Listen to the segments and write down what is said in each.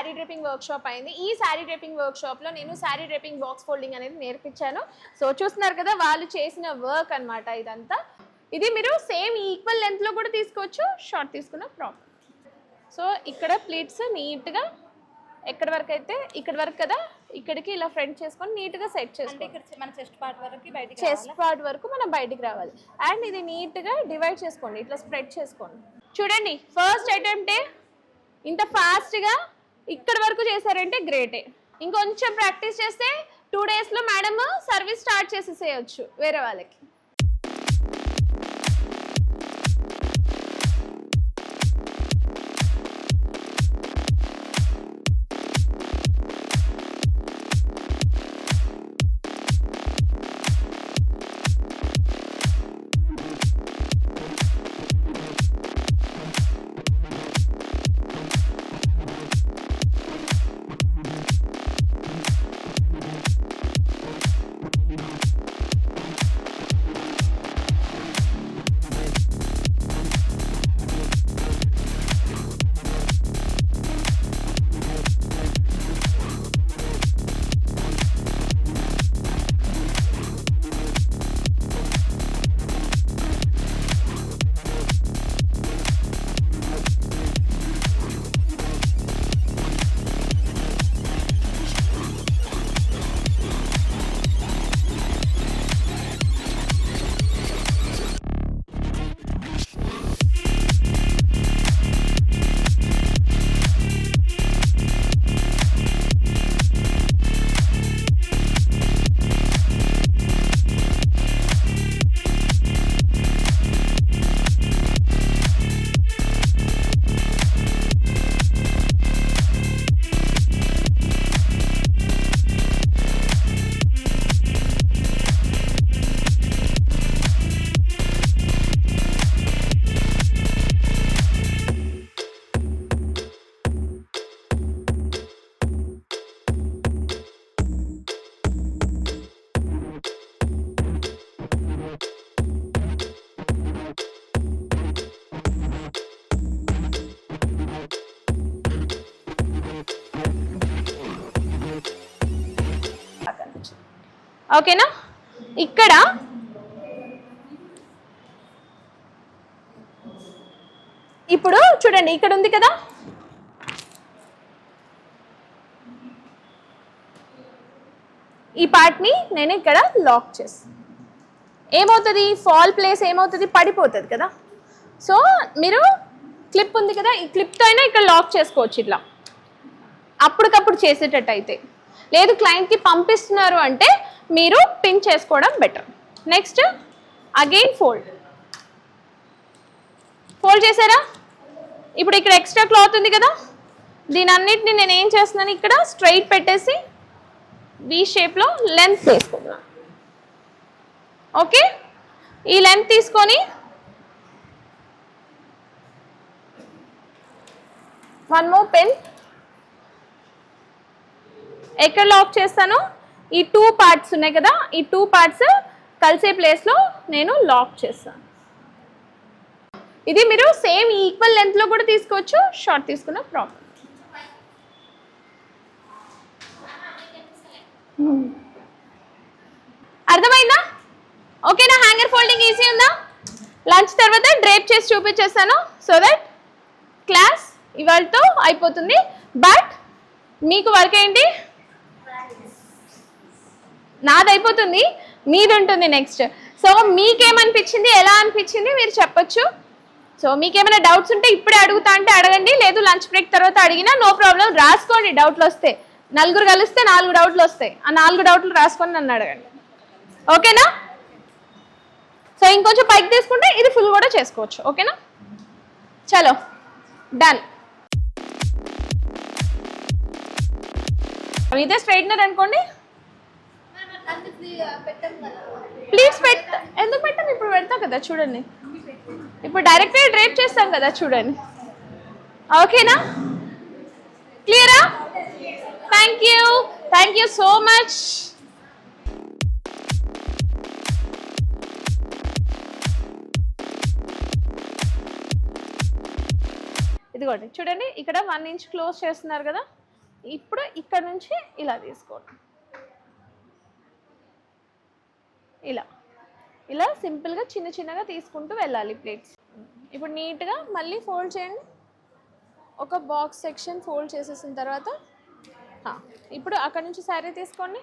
Sari draping work shop అయింది. ఈ sari draping work shop లో నేను శారీ డ్రేపింగ్ బాక్స్ ఫోల్డింగ్ అనేది నేర్పించాను. సో చూస్తున్నారు కదా వాళ్ళు చేసిన వర్క్ అన్నమాట ఇదంతా. ఇది మీరు సేమ్ ఈక్వల్ లెంత్ లో కూడా తీసుకోవచ్చు, షార్ట్ తీసుకున్న ప్రాబ్లం. సో ఇక్కడ ప్లీట్స్ నీట్ గా ఎక్కడి వరకు అయితే ఇక్కడ వరకు కదా, ఇక్కడికి ఇలా ఫ్రంట్ చేసుకొని నీట్ గా సెట్ చేసుకోవాలి. మన చెస్ట్ పార్ట్ వరకు బయటికి చెస్ట్ పార్ట్ వరకు మనం బయటికి రావాలి. అండ్ ఇది నీట్ గా డివైడ్ చేసుకోండి, ఇట్లా స్ప్రెడ్ చేసుకోండి. చూడండి ఫస్ట్ అటెంప్టే ఇంత ఫాస్ట్ గా ఇక్కడ వరకు చేశారంటే గ్రేటే. ఇంకొంచెం ప్రాక్టీస్ చేస్తే 2 days లో మేడం సర్వీస్ స్టార్ట్ చేసేసేయచ్చు వేరే వాళ్ళకి. ఓకేనా? ఇక్కడ ఇప్పుడు చూడండి ఇక్కడ ఉంది కదా, ఈ పార్ట్ని నేను ఇక్కడ లాక్ చేస్తాను. ఏమవుతుంది, ఫాల్ ప్లేస్ ఏమవుతుంది, పడిపోతుంది కదా. సో మీరు క్లిప్ ఉంది కదా, ఈ క్లిప్తో అయినా ఇక్కడ లాక్ చేసుకోవచ్చు ఇట్లా అప్పటికప్పుడు చేసేటట్టు అయితే. లేదు క్లయింట్కి పంపిస్తున్నారు అంటే మీరు పిన్ చేసుకోవడం బెటర్. నెక్స్ట్ అగైన్ ఫోల్డ్ చేశారా? ఇప్పుడు ఇక్కడ ఎక్స్ట్రా క్లాత్ ఉంది కదా, దీని అన్నిటిని నేను ఏం చేస్తున్నాను, ఇక్కడ స్ట్రైట్ పెట్టేసి వి షేప్లో లెంత్ తీసుకుంటున్నాను. ఓకే, ఈ లెంత్ తీసుకొని వన్ మోర్ పెన్ ఎక్కడ లాక్ చేస్తాను, ఈ 2 parts ఉన్నాయి కదా, ఈ 2 parts కలిసే ప్లేస్లో నేను లాక్ చేస్తాను. ఇది మీరు సేమ్ ఈక్వల్ లెంత్లో కూడా తీసుకోవచ్చు, షార్ట్ తీసుకున్న ప్రాబ్లం. అర్థమైందా? ఓకేనా? హ్యాంగర్ ఫోల్డింగ్ ఈజీ ఉందా? లంచ్ తర్వాత డ్రేప్ చేసి చూపించేస్తాను సో దట్ క్లాస్ ఇవాళతో అయిపోతుంది. బట్ మీకు వర్క్ ఏంటి, నాది అయిపోతుంది, మీది ఉంటుంది నెక్స్ట్. సో మీకేమనిపించింది, ఎలా అనిపించింది మీరు చెప్పొచ్చు. సో మీకేమైనా డౌట్స్ ఉంటే ఇప్పుడే అడుగుతా అంటే అడగండి, లేదు లంచ్ బ్రేక్ తర్వాత అడిగినా నో ప్రాబ్లం. రాసుకోండి డౌట్లు వస్తే, 4 కలిస్తే 4 డౌట్లు వస్తాయి, ఆ 4 డౌట్లు రాసుకొని నన్ను అడగండి. ఓకేనా? సో ఇంకొంచెం పైకి తీసుకుంటే ఇది ఫుల్ కూడా చేసుకోవచ్చు. ఓకేనా? చలో డన్. ఇదే స్ట్రైట్నర్ అనుకోండి, ప్లీజ్ ఎందుకు పెట్టాను, ఇప్పుడు పెడతా కదా చూడండి, ఇప్పుడు డైరెక్ట్గా డ్రేప్ చేస్తాం కదా చూడండి. ఓకేనా? క్లియరా? Thank you so much. ఇదిగోండి చూడండి, ఇక్కడ 1 inch క్లోజ్ చేస్తున్నారు కదా, ఇప్పుడు ఇక్కడ నుంచి ఇలా తీసుకోండి, ఇలా ఇలా సింపుల్గా చిన్న చిన్నగా తీసుకుంటూ వెళ్ళాలి ప్లేట్స్. ఇప్పుడు నీట్గా మళ్ళీ ఫోల్డ్ చేయండి, ఒక బాక్స్ సెక్షన్ ఫోల్డ్ చేసేసిన తర్వాత ఇప్పుడు అక్కడ నుంచి శారీ తీసుకోండి.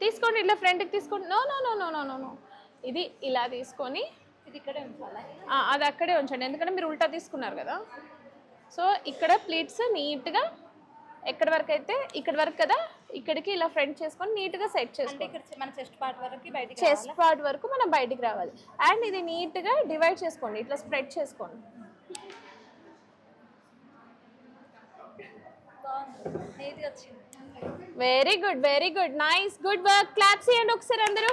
తీసుకోండి, ఇట్లా ఫ్రంట్కి తీసుకోండి. No no no no no no no ఇది ఇలా తీసుకొని ఇది ఇక్కడే ఉంచాలా? అది అక్కడే ఉంచండి, ఎందుకంటే మీరు ఉల్టా తీసుకున్నారు కదా. సో ఇక్కడ ప్లీట్స్ నీట్గా ఎక్కడి వరకు అయితే ఇక్కడ వరకు కదా, ఇక్కడికి ఇలా ఫ్రంట్ చేసుకొని నీట్గా సెట్ చేసుకోండి. మన చెస్ట్ పార్ట్ వరకు బయటికి, చెస్ట్ పార్ట్ వరకు మనం బయటికి రావాలి. అండ్ ఇది నీట్గా డివైడ్ చేసుకోండి, ఇట్లా స్ప్రెడ్ చేసుకోండి. Very good, very good, nice, good work. Claps చేయండి ఒకసారి అందరూ.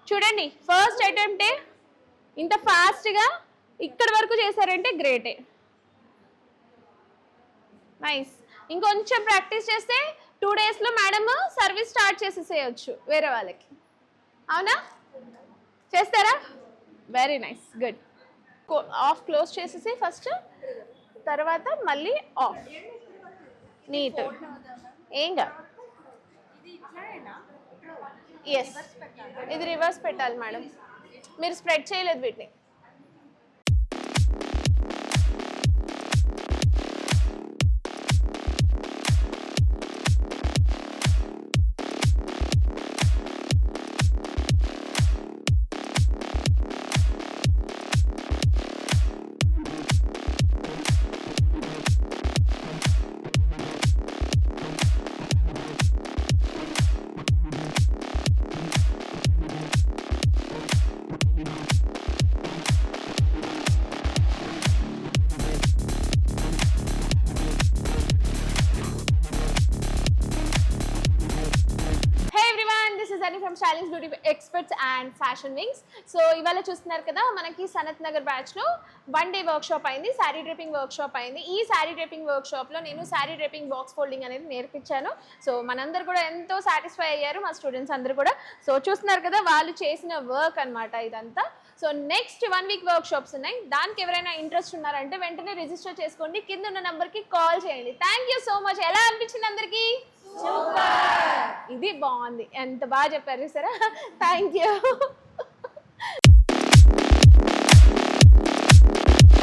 చూడండి ఫస్ట్ అటెంప్టే ఇంత ఫాస్ట్గా ఇక్కడ వరకు చేశారంటే గ్రేటే, నైస్. ఇంకొంచెం ప్రాక్టీస్ చేస్తే 2 డేస్లో మేడం సర్వీస్ స్టార్ట్ చేసేసేయచ్చు వేరే వాళ్ళకి, అవునా? చేస్తారా? Very nice, good. Of close చేసేసి ఫస్ట్, తర్వాత మళ్ళీ ఆఫ్, నీట్. ఏం కాదు, ఎస్ ఇది రివర్స్ పెట్టాలి మేడం, మీరు స్ప్రెడ్ చేయలేదు వీటిని. From stylish beauty experts and fashion wings. So ఇవాళ చూస్తున్నారు కదా, మనకి సనత్ నగర్ బ్యాచ్లో 1 డే వర్క్షాప్ అయింది, శారీ డ్రేపింగ్ వర్క్షాప్ అయింది. ఈ శారీ డ్రేపింగ్ వర్క్షాప్లో నేను శారీ డ్రేపింగ్ బాక్స్ ఫోల్డింగ్ అనేది నేర్పించాను. సో మనందరూ కూడా ఎంతో సాటిస్ఫై అయ్యారు, మా స్టూడెంట్స్ అందరూ కూడా. సో చూస్తున్నారు కదా, వాళ్ళు చేసిన వర్క్ అనమాట ఇదంతా. సో నెక్స్ట్ 1 వీక్ వర్క్షాప్స్ ఉన్నాయి, దానికి ఎవరైనా ఇంట్రెస్ట్ ఉన్నారంటే వెంటనే రిజిస్టర్ చేసుకోండి, కింద ఉన్న నెంబర్కి కాల్ చేయండి. Thank you so much. ఎలా అనిపించింది అందరికీ? ఇది బాగుంది, ఎంత బాగా చెప్పారు సరే. Thank you.